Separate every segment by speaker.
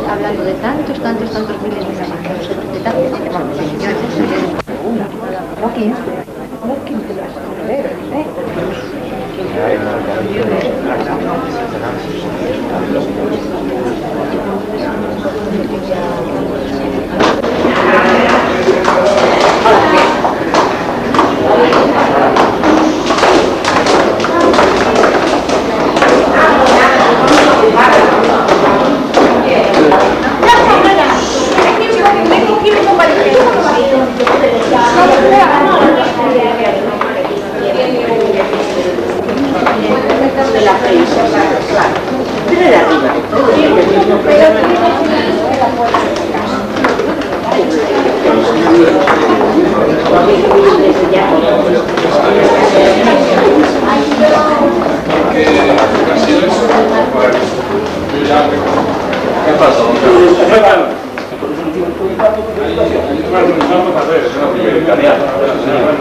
Speaker 1: Hablando de tantos miles de trabajadores, de tantos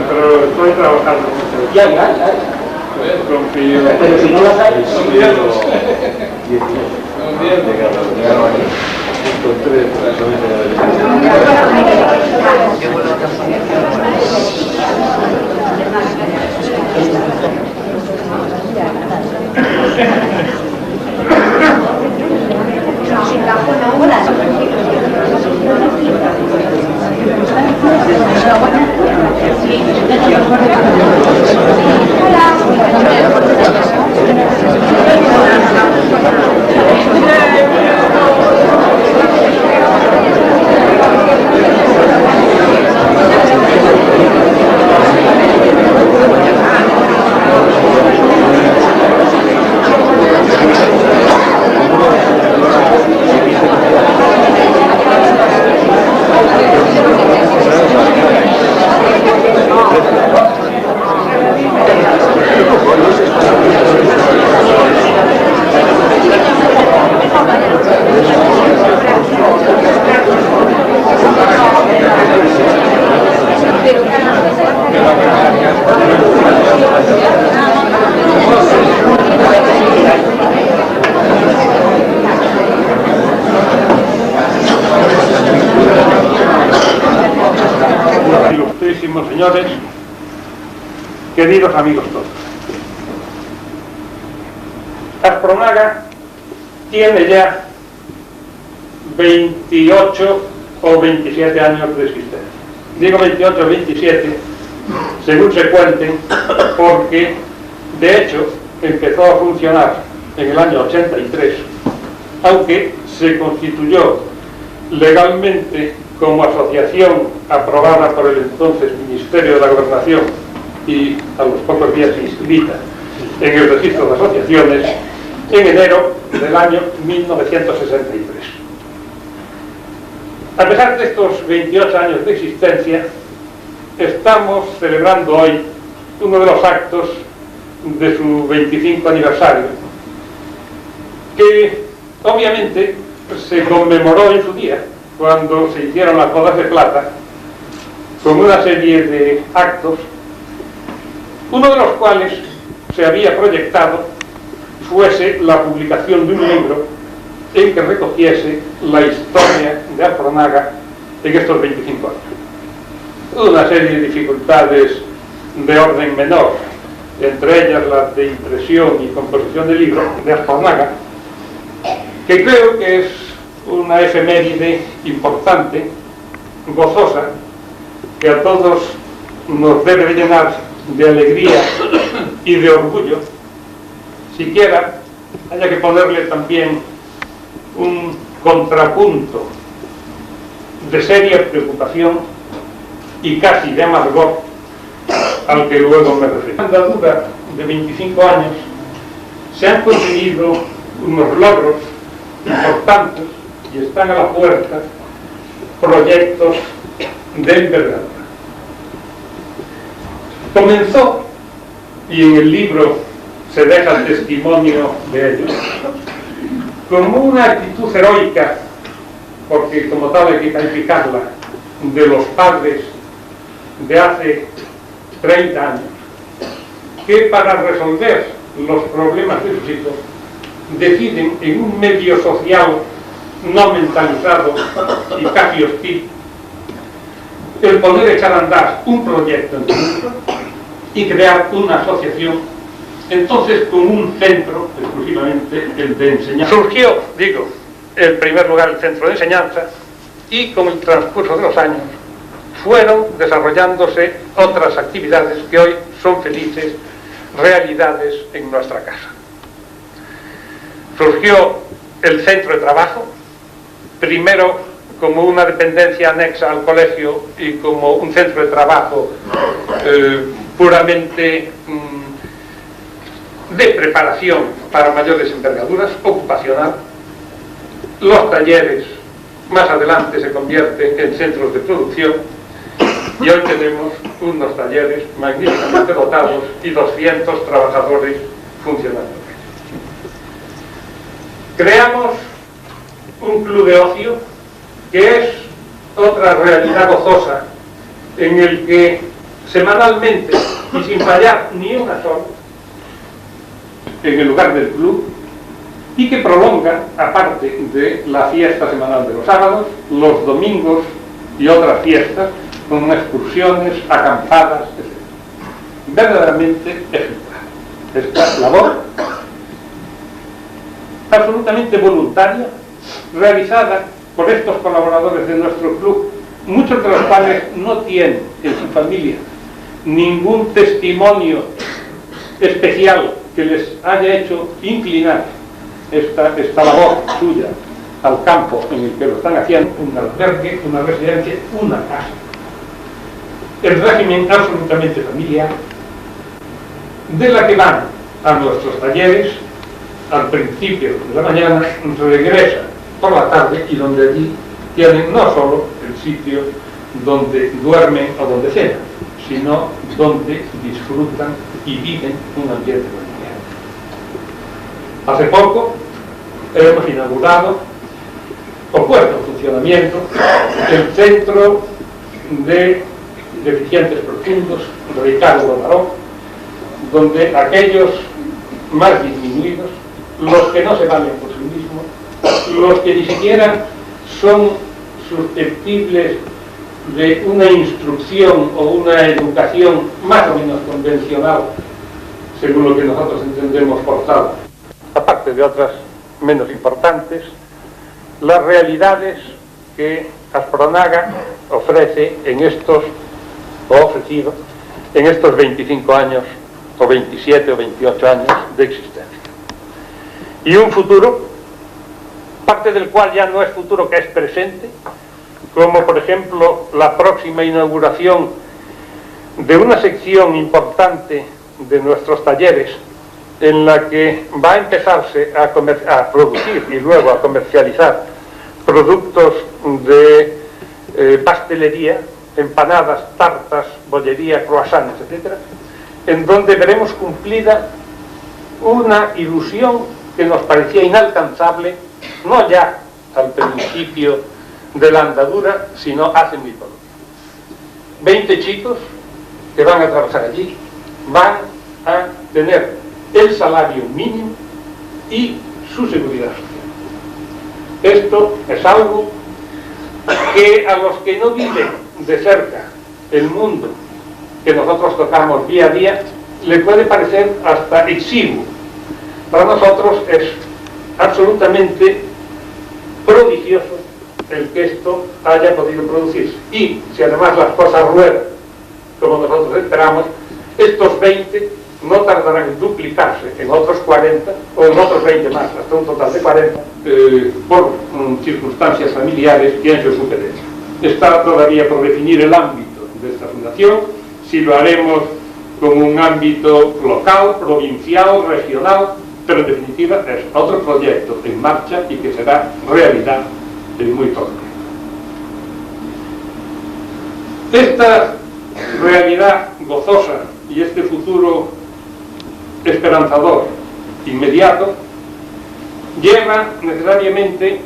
Speaker 2: Pero estoy trabajando. Ya. Confío. Pero si no las hay, son viernes. Ilustrísimos señores, queridos amigos todos, Aspronaga tiene ya 28 o 27 años de existencia. Digo 28 o 27 según se cuenten, porque de hecho empezó a funcionar en el año 83, aunque se constituyó legalmente como asociación aprobada por el entonces Ministerio de la Gobernación y a los pocos días se inscrita en el registro de asociaciones en enero del año 1963. A pesar de estos 28 años de existencia, estamos celebrando hoy uno de los actos de su 25 aniversario, que obviamente se conmemoró en su día, cuando se hicieron las bodas de plata, con una serie de actos, uno de los cuales se había proyectado fuese la publicación de un libro en que recogiese la historia de Aspronaga en estos 25 años. Una serie de dificultades de orden menor, entre ellas las de impresión y composición de libros de Astornaga, que creo que es una efeméride importante, gozosa, que a todos nos debe de llenar de alegría y de orgullo, siquiera haya que ponerle también un contrapunto de seria preocupación y casi de amargor al que luego me refiero. En la andadura de 25 años se han conseguido unos logros importantes y están a la puerta proyectos de envergadura. Comenzó, y en el libro se deja el testimonio de ellos, como una actitud heroica, porque como tal hay que calificarla, de los padres de hace 30 años, que para resolver los problemas de sus hijos deciden en un medio social no mentalizado y casi hostil el poder echar a andar un proyecto en conjunto y crear una asociación, entonces con un centro exclusivamente el de enseñanza. Surgió, digo, en primer lugar el centro de enseñanza, y con el transcurso de los años fueron desarrollándose otras actividades que hoy son felices realidades en nuestra casa. Surgió el centro de trabajo, primero como una dependencia anexa al colegio y como un centro de trabajo puramente de preparación para mayores envergaduras, ocupacional. Los talleres más adelante se convierten en centros de producción y hoy tenemos unos talleres magníficamente dotados y 200 trabajadores funcionando. Creamos un club de ocio que es otra realidad gozosa en el que semanalmente y sin fallar ni una sola en el lugar del club, y que prolonga, aparte de la fiesta semanal de los sábados, los domingos y otras fiestas, con excursiones, acampadas, etc. Verdaderamente ejemplar. Esta labor absolutamente voluntaria, realizada por estos colaboradores de nuestro club, muchos de los cuales no tienen en su familia ningún testimonio especial que les haya hecho inclinar esta labor suya al campo en el que lo están haciendo, un albergue, una residencia, una casa. El régimen absolutamente familiar, de la que van a nuestros talleres al principio de la mañana, regresan por la tarde, y donde allí tienen no solo el sitio donde duermen o donde cenan, sino donde disfrutan y viven un ambiente familiar. Hace poco hemos inaugurado, o puesto en funcionamiento, el Centro de Deficientes Profundos Ricardo Baró, donde aquellos más disminuidos, los que no se valen por sí mismos, los que ni siquiera son susceptibles de una instrucción o una educación más o menos convencional, según lo que nosotros entendemos por tal, aparte de otras menos importantes, las realidades que Astornaga ofrece en estos, o ha ofrecido en estos 25 años, o 27 o 28 años de existencia. Y un futuro, parte del cual ya no es futuro, que es presente, como por ejemplo la próxima inauguración de una sección importante de nuestros talleres, en la que va a empezarse a producir y luego a comercializar productos de pastelería, empanadas, tartas, bollería, croissants, etc., en donde veremos cumplida una ilusión que nos parecía inalcanzable, no ya al principio de la andadura, sino hace muy poco. 20 chicos que van a trabajar allí van a tener el salario mínimo y su seguridad social. Esto es algo que a los que no viven de cerca el mundo que nosotros tocamos día a día, le puede parecer hasta exiguo. Para nosotros es absolutamente prodigioso el que esto haya podido producirse. Y si además las cosas ruedan como nosotros esperamos, estos 20 no tardarán en duplicarse en otros 40 o en otros 20 más, hasta un total de 40, por circunstancias familiares, quien se ocupe de ello. Está todavía por definir el ámbito de esta fundación, si lo haremos como un ámbito local, provincial, regional, pero en definitiva es otro proyecto en marcha y que será realidad en muy pronto. Esta realidad gozosa y este futuro esperanzador inmediato lleva necesariamente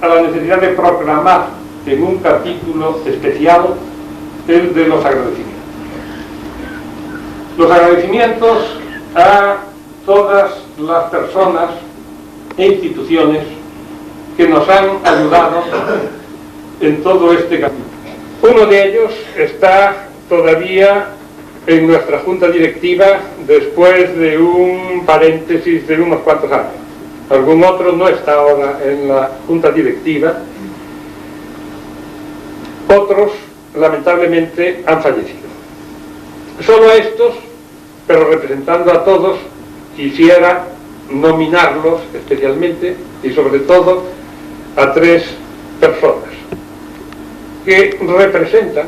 Speaker 2: a la necesidad de proclamar en un capítulo especial el de los agradecimientos. Los agradecimientos a todas las personas e instituciones que nos han ayudado en todo este camino. Uno de ellos está todavía en nuestra junta directiva después de un paréntesis de unos cuantos años. Algún otro no está ahora en la junta directiva. Otros, lamentablemente, han fallecido. Solo a estos, pero representando a todos, quisiera nominarlos especialmente y sobre todo a 3 personas que representan,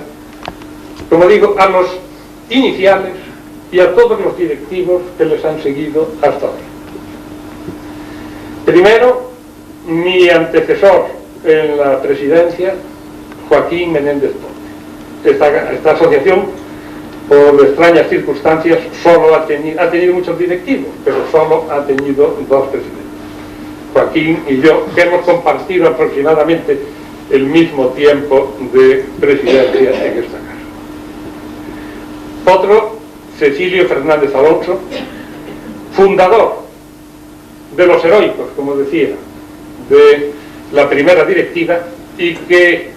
Speaker 2: como digo, a los iniciales y a todos los directivos que les han seguido hasta ahora. Primero, mi antecesor en la presidencia, Joaquín Menéndez Ponte. Esta asociación, por extrañas circunstancias, solo ha tenido muchos directivos, pero solo ha tenido 2 presidentes. Joaquín y yo, que hemos compartido aproximadamente el mismo tiempo de presidencia en esta casa. Otro, Cecilio Fernández Alonso, fundador de los heroicos, como decía, de la primera directiva, y que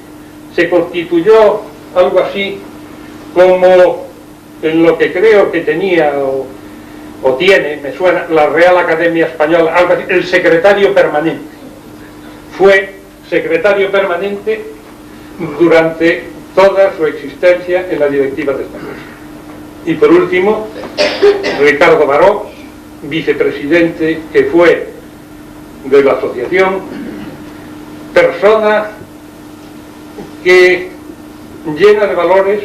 Speaker 2: se constituyó algo así como en lo que creo que tenía o tiene, me suena, la Real Academia Española, algo así, el secretario permanente. Fue secretario permanente durante toda su existencia en la directiva de esta casa. Y por último, Ricardo Baró, vicepresidente que fue de la asociación, persona que llena de valores,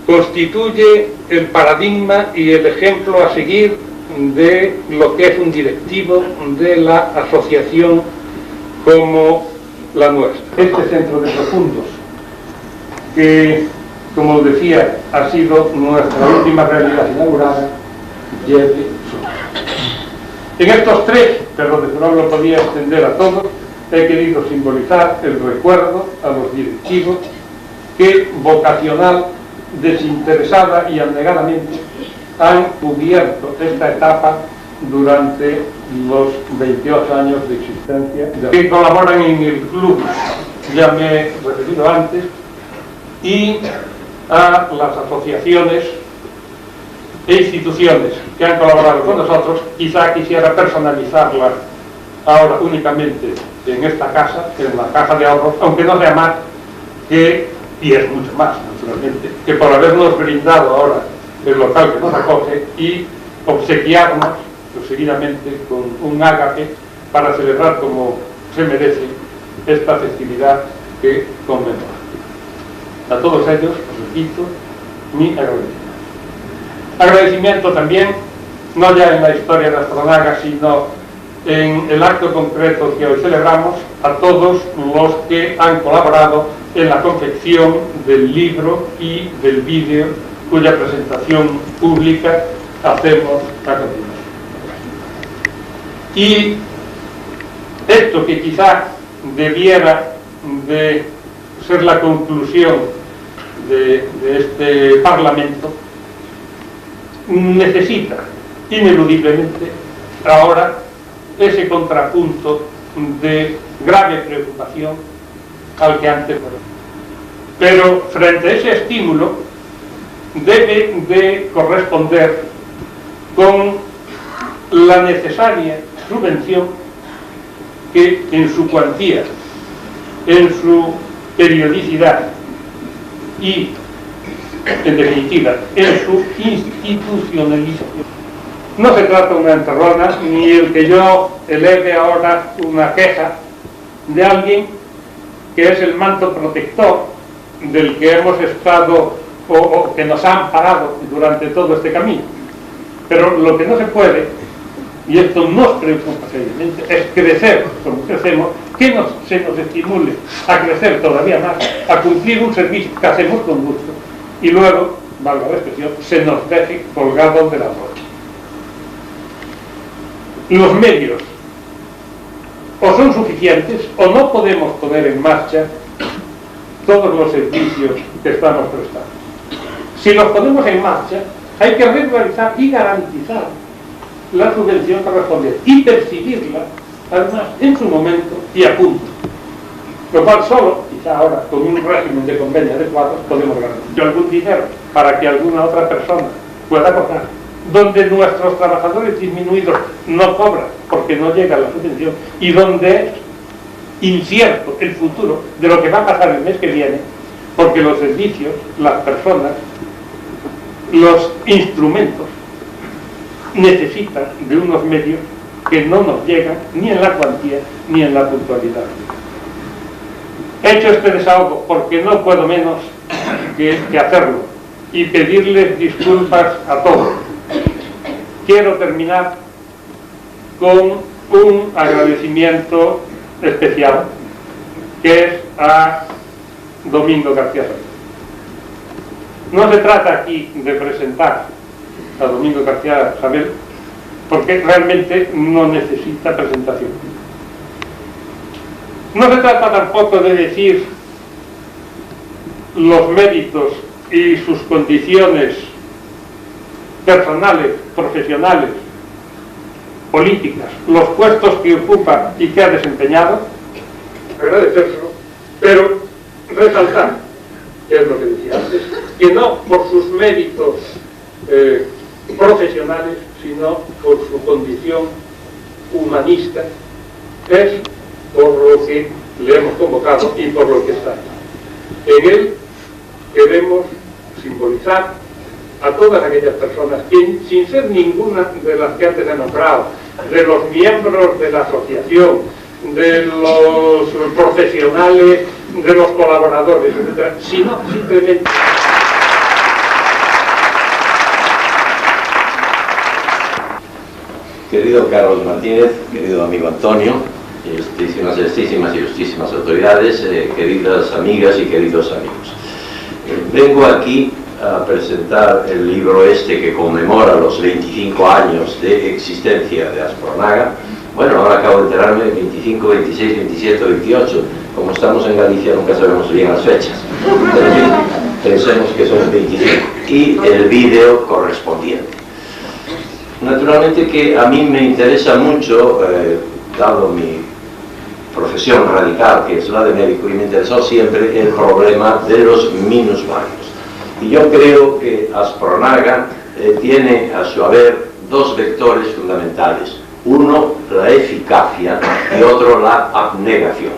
Speaker 2: constituye el paradigma y el ejemplo a seguir de lo que es un directivo de la asociación como la nuestra. Este centro de profundos, que, como decía, ha sido nuestra última realidad inaugurada, lleve su nombre. En estos 3, pero desde luego lo podía extender a todos, he querido simbolizar el recuerdo a los directivos que vocacional, desinteresada y abnegadamente han cubierto esta etapa durante los 28 años de existencia, que colaboran en el club, ya me he referido antes, y a las asociaciones e instituciones que han colaborado con nosotros. Quizá quisiera personalizarlas ahora únicamente en esta casa, en la Caja de Ahorros, aunque no sea más que, y es mucho más naturalmente, que por habernos brindado ahora el local que nos acoge y obsequiarnos seguidamente con un ágape para celebrar como se merece esta festividad que conmemora. A todos ellos, os repito, mi agradecimiento. Agradecimiento también, no ya en la historia de Astronaga, sino en el acto concreto que hoy celebramos, a todos los que han colaborado en la confección del libro y del vídeo cuya presentación pública hacemos a continuación. Y esto, que quizá debiera de ser la conclusión de este Parlamento, necesita ineludiblemente ahora ese contrapunto de grave preocupación al que antes fueron. Pero frente a ese estímulo debe de corresponder con la necesaria subvención que en su cuantía, en su periodicidad y, en definitiva, en su institucionalización. No se trata de una encerrona, ni el que yo eleve ahora una queja de alguien que es el manto protector del que hemos estado o que nos ha amparado durante todo este camino. Pero lo que no se puede, y esto nos preocupa seriamente, es crecer como crecemos, que se nos estimule a crecer todavía más, a cumplir un servicio que hacemos con gusto, y luego, valga la expresión, se nos deje colgados de la brocha. Los medios o son suficientes o no podemos poner en marcha todos los servicios que estamos prestando. Si los ponemos en marcha, hay que regularizar y garantizar la subvención correspondiente y percibirla, además, en su momento y a punto. Lo cual solo, quizá ahora, con un régimen de convenio adecuado, podemos garantizar algún dinero para que alguna otra persona pueda cobrar, donde nuestros trabajadores disminuidos no cobran porque no llega la subvención, y donde es incierto el futuro de lo que va a pasar el mes que viene, porque los servicios, las personas, los instrumentos necesitan de unos medios que no nos llegan ni en la cuantía ni en la puntualidad. He hecho este desahogo porque no puedo menos que hacerlo y pedirles disculpas a todos. Quiero terminar con un agradecimiento especial, que es a Domingo García Sabel. No se trata aquí de presentar a Domingo García Sabel, porque realmente no necesita presentación. No se trata tampoco de decir los méritos y sus condiciones personales, profesionales, políticas, los puestos que ocupa y que ha desempeñado, agradecérselo, pero resaltar, que es lo que decía antes, que no por sus méritos profesionales, sino por su condición humanista, es por lo que le hemos convocado y por lo que está ahí. En él queremos simbolizar a todas aquellas personas que, sin ser ninguna de las que antes he nombrado, de los miembros de la asociación, de los profesionales, de los colaboradores, etc., sino simplemente...
Speaker 3: Querido Carlos Martínez, querido amigo Antonio, ilustrísimas autoridades, queridas amigas y queridos amigos. Vengo aquí a presentar el libro este que conmemora los 25 años de existencia de Aspronaga. Bueno, ahora acabo de enterarme, 25, 26, 27, 28. Como estamos en Galicia nunca sabemos bien las fechas. Pensemos que son 25. Y el vídeo correspondiente. Naturalmente que a mí me interesa mucho, dado mi profesión radical, que es la de médico, y me interesó siempre el problema de los minusválidos. Y yo creo que Aspronaga tiene a su haber dos vectores fundamentales. Uno, la eficacia, y otro, la abnegación.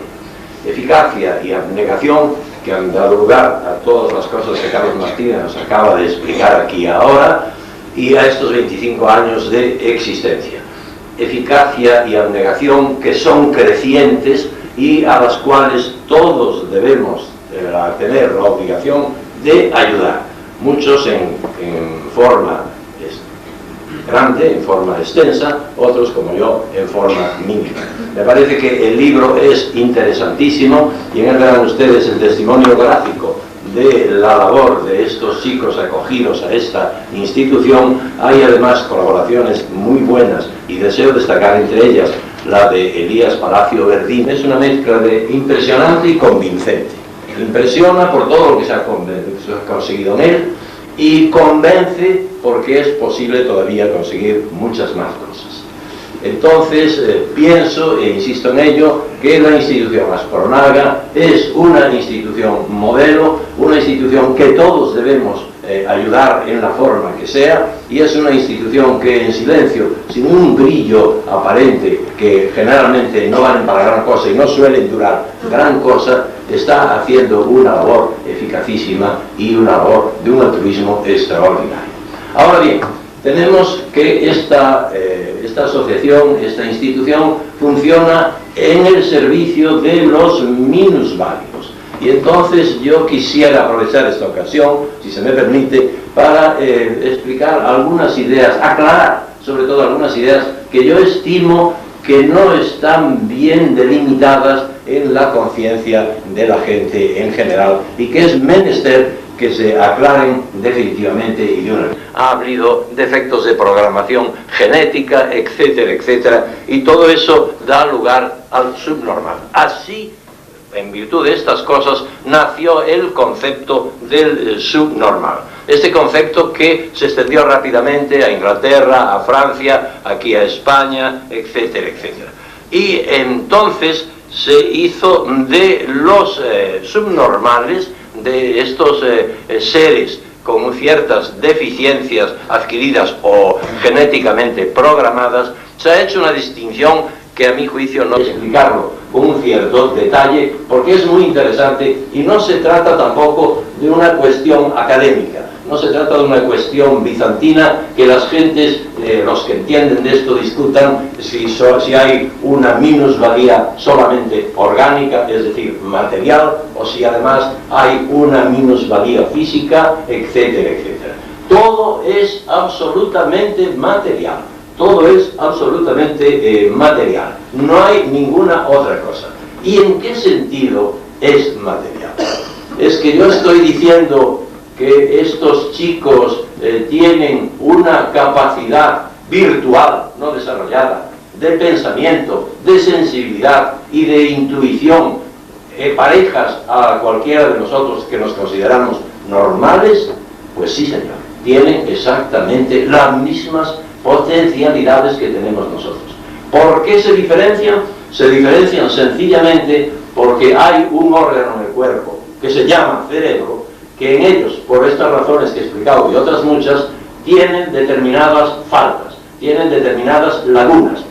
Speaker 3: Eficacia y abnegación que han dado lugar a todas las cosas que Carlos Martínez nos acaba de explicar aquí ahora, y a estos 25 años de existencia. Eficacia y abnegación que son crecientes y a las cuales todos debemos tener la obligación de ayudar. Muchos en forma grande, en forma extensa, otros como yo en forma mínima. Me parece que el libro es interesantísimo y en él verán ustedes el testimonio gráfico de la labor de estos chicos acogidos a esta institución. Hay además colaboraciones muy buenas y deseo destacar entre ellas la de Elías Palacio Verdín. Es una mezcla de impresionante y convincente. Impresiona por todo lo que se ha conseguido en él y convence porque es posible todavía conseguir muchas más cosas. Entonces pienso e insisto en ello que la institución Aspronaga es una institución modelo, una institución que todos debemos ayudar en la forma que sea, y es una institución que en silencio, sin un brillo aparente, que generalmente no valen para gran cosa y no suelen durar gran cosa, está haciendo una labor eficacísima y una labor de un altruismo extraordinario. Ahora bien, tenemos que esta asociación, esta institución, funciona en el servicio de los minusválidos. Y entonces yo quisiera aprovechar esta ocasión, si se me permite, para explicar algunas ideas, aclarar sobre todo algunas ideas que yo estimo que no están bien delimitadas en la conciencia de la gente en general y que es menester que se aclaren definitivamente y de una vez. Ha habido defectos de programación genética, etcétera, etcétera, y todo eso da lugar al subnormal. Así, en virtud de estas cosas, nació el concepto del subnormal. Este concepto que se extendió rápidamente a Inglaterra, a Francia, aquí a España, etcétera, etcétera. Y entonces se hizo de los subnormales, de estos seres con ciertas deficiencias adquiridas o genéticamente programadas, se ha hecho una distinción que a mi juicio no explicarlo con un cierto detalle, porque es muy interesante y no se trata tampoco de una cuestión académica, no se trata de una cuestión bizantina que las gentes, los que entienden de esto, discutan si hay una minusvalía solamente orgánica, es decir, material, o si además hay una minusvalía física, etcétera, etcétera. Todo es absolutamente material. Todo es absolutamente material, no hay ninguna otra cosa. ¿Y en qué sentido es material? Es que yo estoy diciendo que estos chicos tienen una capacidad virtual, no desarrollada, de pensamiento, de sensibilidad y de intuición, parejas a cualquiera de nosotros que nos consideramos normales. Pues sí, señor, tienen exactamente las mismas potencialidades que tenemos nosotros. ¿Por qué se diferencian? Se diferencian sencillamente porque hay un órgano en el cuerpo que se llama cerebro, que en ellos, por estas razones que he explicado y otras muchas, tienen determinadas faltas, tienen determinadas lagunas,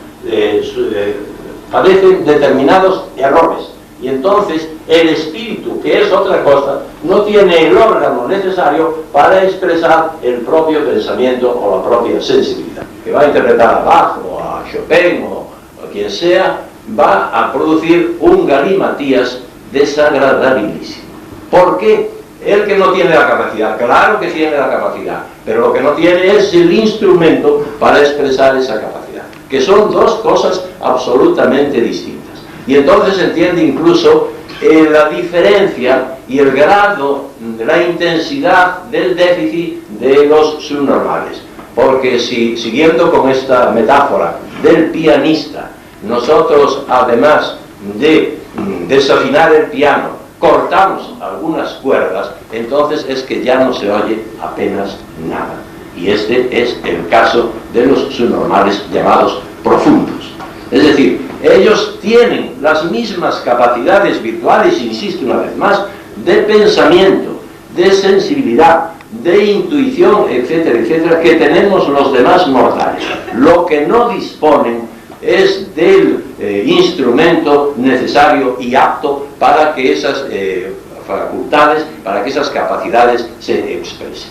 Speaker 3: padecen determinados errores. Y entonces el espíritu, que es otra cosa, no tiene el órgano necesario para expresar el propio pensamiento o la propia sensibilidad. Que va a interpretar a Bach o a Chopin o a quien sea, va a producir un galimatías desagradabilísimo. ¿Por qué? El que no tiene la capacidad, claro que tiene la capacidad, pero lo que no tiene es el instrumento para expresar esa capacidad, que son dos cosas absolutamente distintas. Y entonces se entiende incluso la diferencia y el grado de la intensidad del déficit de los subnormales. Porque si, siguiendo con esta metáfora del pianista, nosotros además de desafinar el piano, cortamos algunas cuerdas, entonces es que ya no se oye apenas nada. Y este es el caso de los subnormales llamados profundos. Es decir, ellos tienen las mismas capacidades virtuales, insisto una vez más, de pensamiento, de sensibilidad, de intuición, etcétera, etcétera, que tenemos los demás mortales. Lo que no disponen es del instrumento necesario y apto para que esas facultades, para que esas capacidades se expresen.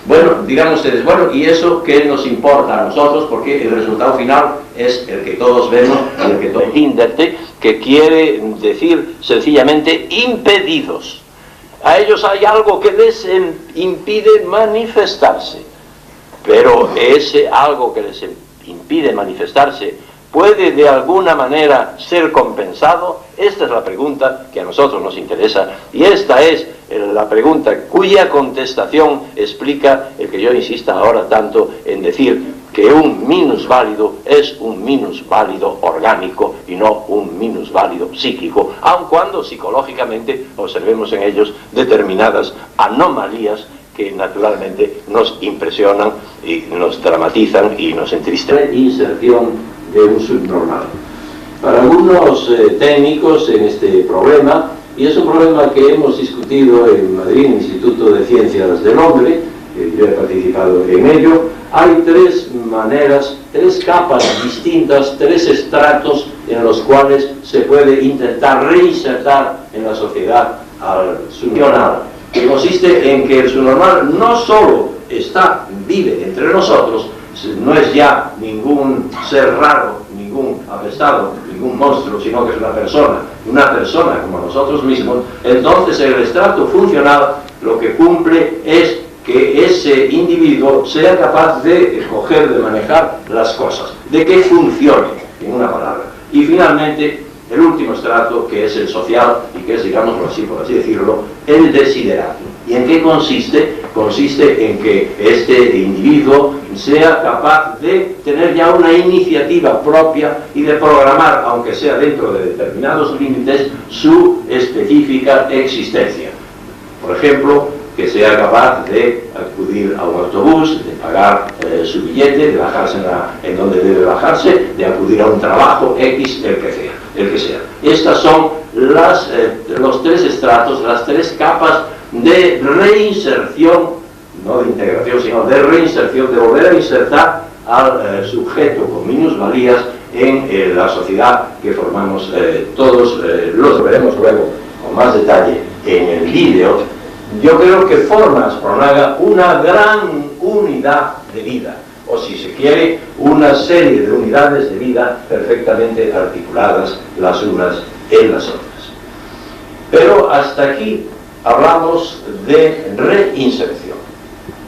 Speaker 3: Bueno, digan ustedes, bueno, ¿y eso qué nos importa a nosotros? Porque el resultado final es el que todos vemos y el que todos... Hinderte, que quiere decir sencillamente impedidos. A ellos hay algo que les impide manifestarse, pero ese algo que les impide manifestarse ¿puede de alguna manera ser compensado? Esta es la pregunta que a nosotros nos interesa, y esta es la pregunta cuya contestación explica el que yo insista ahora tanto en decir que un minusválido es un minusválido orgánico y no un minusválido psíquico, aun cuando psicológicamente observemos en ellos determinadas anomalías que naturalmente nos impresionan y nos dramatizan y nos entristecen. Inserción de un subnormal. Para algunos técnicos en este problema, y es un problema que hemos discutido en Madrid, en el Instituto de Ciencias del Hombre, yo he participado en ello, hay tres maneras, tres capas distintas, tres estratos en los cuales se puede intentar reinsertar en la sociedad al subnormal, que consiste en que el subnormal no solo vive entre nosotros, no es ya ningún ser raro, ningún apestado, ningún monstruo, sino que es una persona como nosotros mismos. Entonces el estrato funcional lo que cumple es que ese individuo sea capaz de coger, de manejar las cosas, de que funcione, en una palabra. Y finalmente, el último estrato, que es el social, y que es, digámoslo así, por así decirlo, el desideratum. ¿Y en qué consiste? Consiste en que este individuo sea capaz de tener ya una iniciativa propia y de programar, aunque sea dentro de determinados límites, su específica existencia. Por ejemplo, que sea capaz de acudir a un autobús, de pagar su billete, de bajarse en donde debe bajarse, de acudir a un trabajo X, el que sea. Estas son los tres estratos, las tres capas de reinserción, no de integración, sino de reinserción, de volver a insertar al sujeto con minusvalías en la sociedad que formamos todos. Los veremos luego con más detalle en el vídeo. Yo creo que forma Aspronaga una gran unidad de vida, o si se quiere, una serie de unidades de vida perfectamente articuladas las unas en las otras. Pero hasta aquí hablamos de reinserción.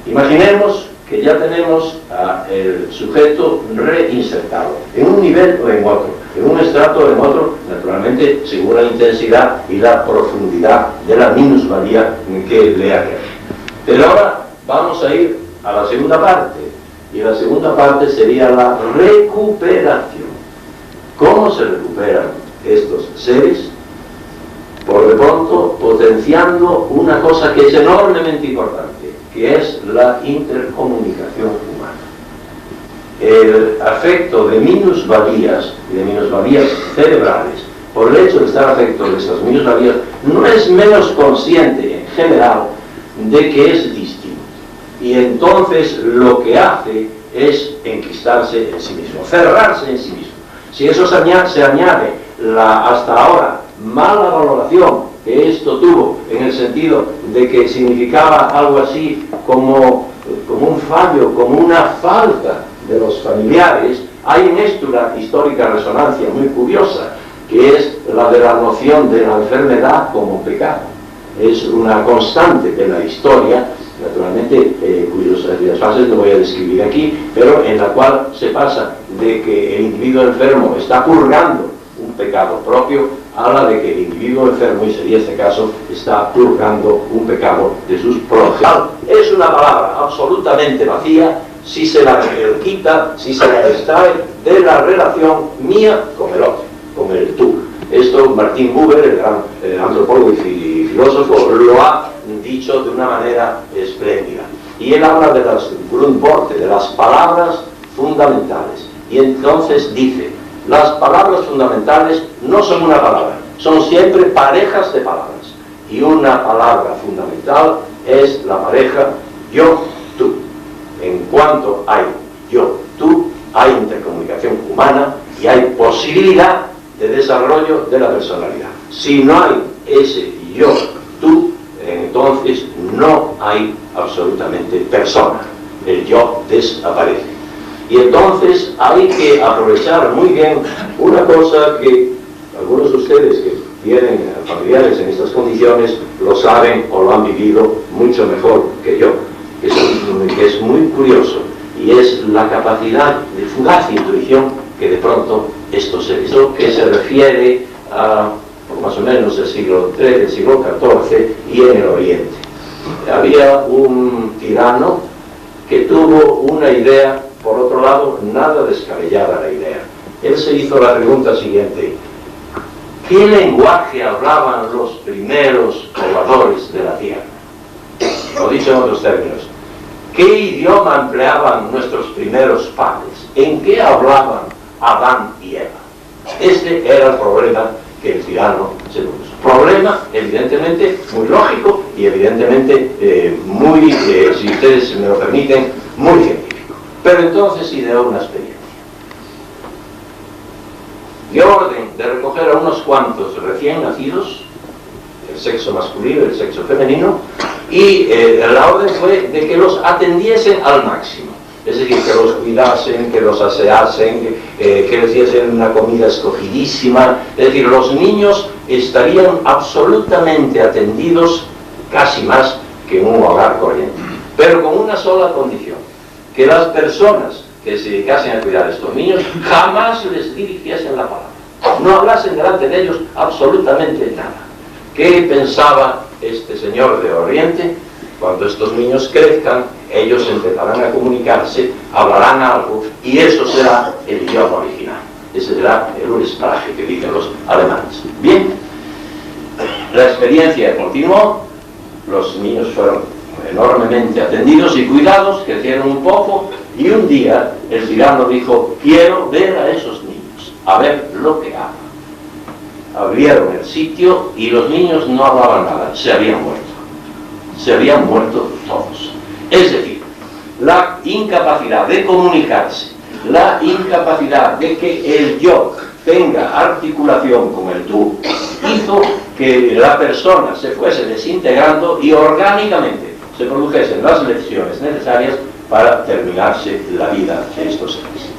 Speaker 3: Imaginemos que ya tenemos al sujeto reinsertado, en un nivel o en otro, en un estrato o en otro, naturalmente según la intensidad y la profundidad de la minusvalía que le haga. Pero ahora vamos a ir a la segunda parte, y la segunda parte sería la recuperación. ¿Cómo se recuperan estos seres? Por de pronto, potenciando una cosa que es enormemente importante, que es la intercomunicación humana. El afecto de minusvalías y de minusvalías cerebrales, por el hecho de estar afecto de estas minusvalías, no es menos consciente en general de que es distinto. Y entonces lo que hace es enquistarse en sí mismo, cerrarse en sí mismo. Si eso se añade la hasta ahora mala valoración que esto tuvo, en el sentido de que significaba algo así como un fallo, como una falta de los familiares, hay en esto una histórica resonancia muy curiosa, que es la de la noción de la enfermedad como pecado. Es una constante de la historia, naturalmente, cuyas fases no voy a describir aquí, pero en la cual se pasa de que el individuo enfermo está purgando un pecado propio, a la de que el individuo enfermo, y sería este caso, está purgando un pecado de sus progenitores. Es una palabra absolutamente vacía si se la quita, si se la extrae de la relación mía con el otro, con el tú. Esto Martin Buber, el gran antropólogo y filósofo, lo ha dicho de una manera espléndida. Y él habla de las Grundworte, de las palabras fundamentales. Y entonces dice: las palabras fundamentales no son una palabra, son siempre parejas de palabras. Y una palabra fundamental es la pareja yo-tú. En cuanto hay yo-tú, hay intercomunicación humana y hay posibilidad de desarrollo de la personalidad. Si no hay ese yo-tú, entonces no hay absolutamente persona. El yo desaparece. Y entonces hay que aprovechar muy bien una cosa que algunos de ustedes que tienen familiares en estas condiciones lo saben o lo han vivido mucho mejor que yo, que es muy curioso, y es la capacidad de fugaz intuición que de pronto esto que se refiere a más o menos el siglo XIII, el siglo XIV y en el Oriente. Había un tirano que tuvo una idea, por otro lado, nada descabellada la idea. Él se hizo la pregunta siguiente: ¿qué lenguaje hablaban los primeros pobladores de la Tierra? Lo dicho en otros términos, ¿qué idioma empleaban nuestros primeros padres? ¿En qué hablaban Adán y Eva. Este era el problema que el tirano se puso. Problema, evidentemente, muy lógico y evidentemente muy, si ustedes me lo permiten, muy científico. Pero entonces ideó una experiencia. Dio orden de recoger a unos cuantos recién nacidos, el sexo masculino y el sexo femenino, y la orden fue de que los atendiesen al máximo. Es decir, que los cuidasen, que los aseasen, que les diesen una comida escogidísima. Es decir, los niños estarían absolutamente atendidos, casi más que en un hogar corriente. Pero con una sola condición: que las personas que se dedicasen a cuidar a estos niños jamás les dirigiesen la palabra. No hablasen delante de ellos absolutamente nada. ¿Qué pensaba este señor de Oriente? Cuando estos niños crezcan, ellos empezarán a comunicarse, hablarán algo, y eso será el idioma original. Ese será el Ursprache que dicen los alemanes. Bien, la experiencia continuó, los niños fueron enormemente atendidos y cuidados, crecieron un poco, y un día el tirano dijo: quiero ver a esos niños, a ver lo que hagan. Abrieron el sitio y los niños no hablaban nada, se habían muerto. Se habían muerto todos. Es decir, la incapacidad de comunicarse, la incapacidad de que el yo tenga articulación con el tú, hizo que la persona se fuese desintegrando y orgánicamente se produjesen las lesiones necesarias para terminarse la vida de estos seres.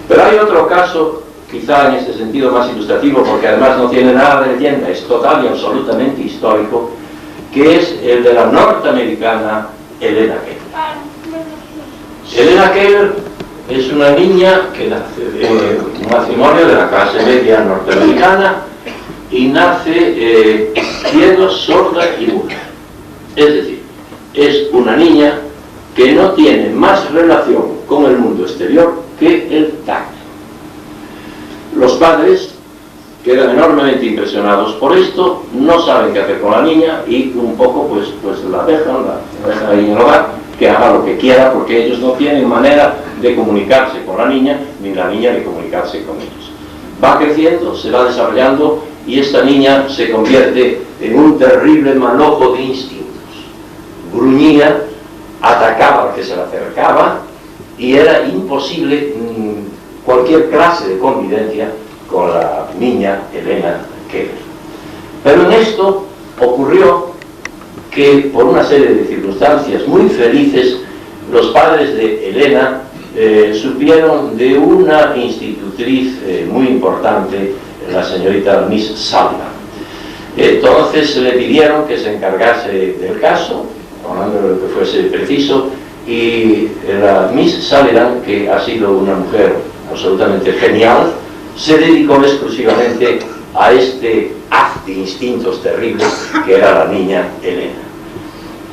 Speaker 3: Pero hay otro caso, quizá en este sentido más ilustrativo, porque además no tiene nada de leyenda, es total y absolutamente histórico, que es el de la norteamericana Helena Keller. Helena Keller es una niña que nace de un matrimonio de la clase media norteamericana y nace ciega, sorda y muda. Es decir, es una niña que no tiene más relación con el mundo exterior que el tacto. Los padres quedan enormemente impresionados por esto, no saben qué hacer con la niña y un poco pues la dejan ahí en el hogar, que haga lo que quiera, porque ellos no tienen manera de comunicarse con la niña, ni la niña de comunicarse con ellos. Va creciendo, se va desarrollando y esta niña se convierte en un terrible manojo de instintos. Gruñía, atacaba al que se le acercaba y era imposible cualquier clase de convivencia con la niña Helena Keller. Pero en esto ocurrió que, por una serie de circunstancias muy felices, los padres de Helena supieron de una institutriz muy importante, la señorita Miss Sullivan. Entonces le pidieron que se encargase del caso, hablando de lo que fuese preciso, y la Miss Sullivan, que ha sido una mujer absolutamente genial, se dedicó exclusivamente a este haz de instintos terribles que era la niña Helena.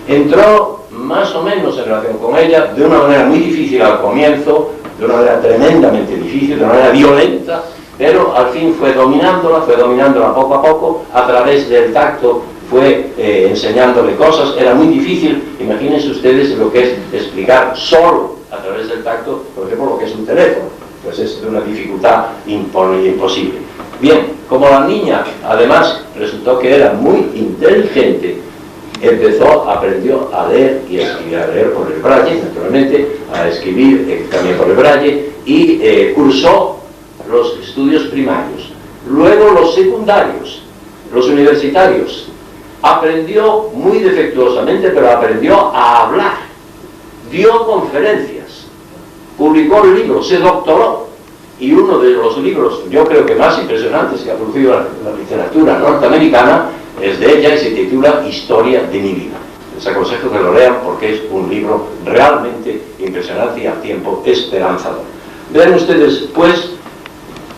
Speaker 3: Entró más o menos en relación con ella de una manera muy difícil al comienzo, de una manera tremendamente difícil, de una manera violenta, pero al fin fue dominándola poco a poco, a través del tacto fue enseñándole cosas. Era muy difícil, imagínense ustedes lo que es explicar solo a través del tacto, por ejemplo, lo que es un teléfono. Pues es de una dificultad imposible. Bien, como la niña además resultó que era muy inteligente, aprendió a leer y a escribir, a leer por el braille, naturalmente, a escribir también por el braille, y cursó los estudios primarios, luego los secundarios, los universitarios. Aprendió muy defectuosamente, pero aprendió a hablar, dio conferencias, publicó libros, se doctoró, y uno de los libros, yo creo que más impresionantes que ha producido la literatura norteamericana, es de ella y se titula Historia de mi vida. Les aconsejo que lo lean porque es un libro realmente impresionante y al tiempo esperanzador. Vean ustedes, pues,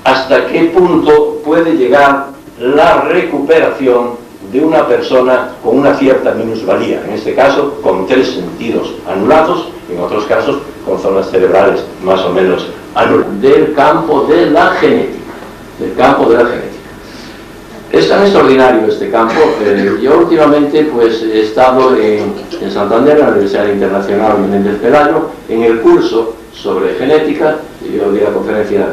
Speaker 3: hasta qué punto puede llegar la recuperación de una persona con una cierta minusvalía, en este caso con 3 sentidos anulados, en otros casos con zonas cerebrales más o menos anuladas, del campo de la genética. Es tan extraordinario este campo. Yo últimamente pues he estado en Santander, en la Universidad Internacional Menéndez Pelayo, en el curso sobre genética, yo di la conferencia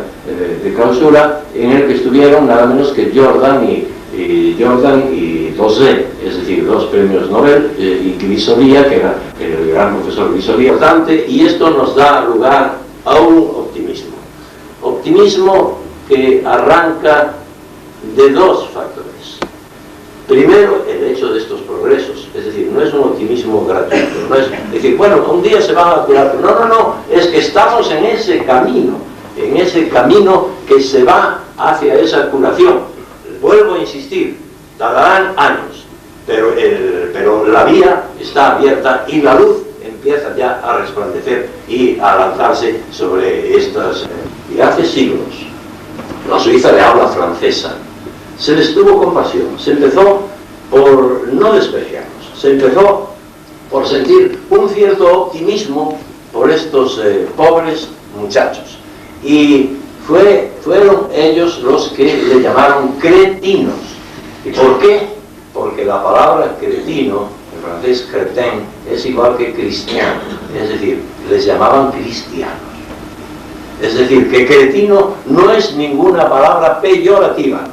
Speaker 3: de clausura, en el que estuvieron nada menos que Jordan y Dosé, es decir, 2 premios Nobel, y Grisolía, que era el gran profesor Grisolía, y esto nos da lugar a un optimismo que arranca de 2 factores. Primero, el hecho de estos progresos, es decir, no es un optimismo gratuito, no es decir, bueno, un día se van a curar, no, es que estamos en ese camino que se va hacia esa curación. Vuelvo a insistir, tardarán años, pero la vía está abierta y la luz empieza ya a resplandecer y a lanzarse sobre estas. Y hace siglos, la Suiza de habla francesa, se les tuvo compasión, se empezó por no despreciarlos, se empezó por sentir un cierto optimismo por estos pobres muchachos. Y fueron ellos los que le llamaron cretinos. ¿Y por qué? Porque la palabra cretino, en francés crétin, es igual que cristiano, es decir, les llamaban cristianos. Es decir, que cretino no es ninguna palabra peyorativa,